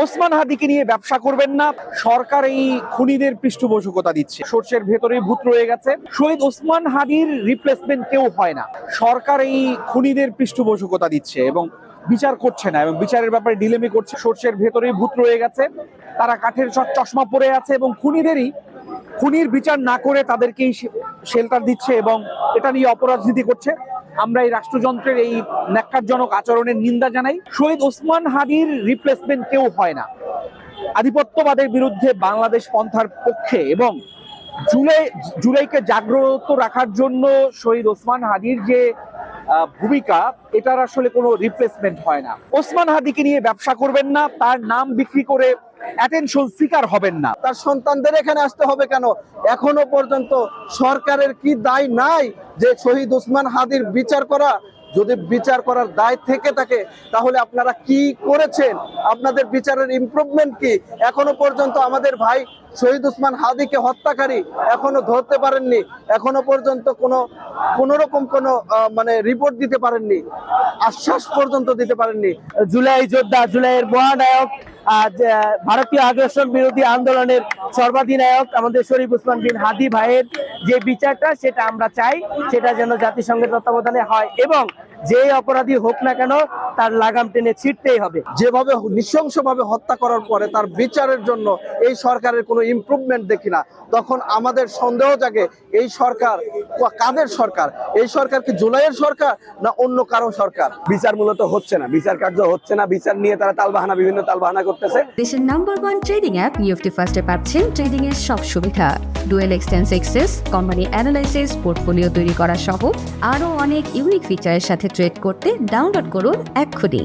ওসমান হাদিকে নিয়ে ব্যবসা করবেন না, সরকার এই খুনিদের পৃষ্ঠপোষকতা দিচ্ছে। সর্ষের ভেতরে ভূত রয়ে গেছে। শহীদ ওসমান হাদির রিপ্লেসমেন্ট কেউ হয় না, সরকার এই খুনিদের পৃষ্ঠপোষকতা দিচ্ছে এবং বিচার করছে না এবং বিচারের ব্যাপারে ডিলেমি করছে। সর্ষের ভেতরে ভূত রয়ে গেছে, তারা কাঠের চশমা পরে আছে এবং খুনির বিচার না করে তাদেরকেই শেল্টার দিচ্ছে এবং এটা নিয়ে অপরাজনীতি করছে। আমরা এই রাষ্ট্রযন্ত্রের এই ন্যাক্কারজনক আচরণের নিন্দা জানাই। শহীদ ওসমান হাদির রিপ্লেসমেন্ট কেউ হয় না। আধিপত্যবাদের বিরুদ্ধে বাংলাদেশ পন্থার পক্ষে এবং জুলাইকে জাগ্রত রাখার জন্য শহীদ ওসমান হাদির যে ভূমিকা, এটার আসলে কোনো রিপ্লেসমেন্ট হয় না। ওসমান হাদিকে নিয়ে ব্যবসা করবেন না, তার নাম বিক্রি করে অ্যাটেনশন সিকার হবেন না। তার সন্তানদের এখানে আসতে হবে কেন? এখনো পর্যন্ত সরকারের কি দায় নাই যে শহীদ ওসমান হাদির বিচার করা? যদি বিচার করার দায় থেকে থাকে তাহলে আপনারা কি করেছেন? আপনাদের বিচারের ইমপ্রুভমেন্ট কি? এখনো পর্যন্ত আমাদের ভাই শহীদ ওসমান হাদিকে হত্যাকারী এখনো ধরতে পারেননি, এখনো পর্যন্ত কোনো রকম মানে রিপোর্ট দিতে পারেননি, আশ্বাস পর্যন্ত দিতে পারেননি। জুলাই যোদ্ধা, জুলাইয়ের মহানায়ক, ভারতীয় আগ্রাসন বিরোধী আন্দোলনের সর্বাধিনায়ক আমাদের শরীফ ওসমান বিন হাদি ভাইয়ের যে বিচারটা, সেটা আমরা চাই সেটা যেন জাতিসংঘের তত্ত্বাবধানে হয় এবং যে অপরাধী হোক না কেন তার লাগাম টেনে ছিঁড়তেই হবে। যেভাবে নৃশংসভাবে হত্যা করার পরে তার বিচারের জন্য এই সরকারের কোনো ইমপ্রুভমেন্ট দেখি না, তখন আমাদের সন্দেহ জাগে এই সরকার কাদের সরকার? এই সরকার কি জুলাইয়ের সরকার না অন্য কারো সরকার? বিচার মূলত হচ্ছে না, বিচার কার্য হচ্ছে না। বিচার নিয়ে তারা বিভিন্ন তালবাহানা করতেছে। দেশের নাম্বার 1 ট্রেডিং অ্যাপ নিফটি ফার্স্টে পাচ্ছেন ট্রেডিং এর সব সুবিধা, dual এক্সটেন্স access, company analysis, portfolio তৈরি করা সহ আরো অনেক ইউনিক ফিচারের সাথে ট্রেড করতে ডাউনলোড করুন এক্ষুনি।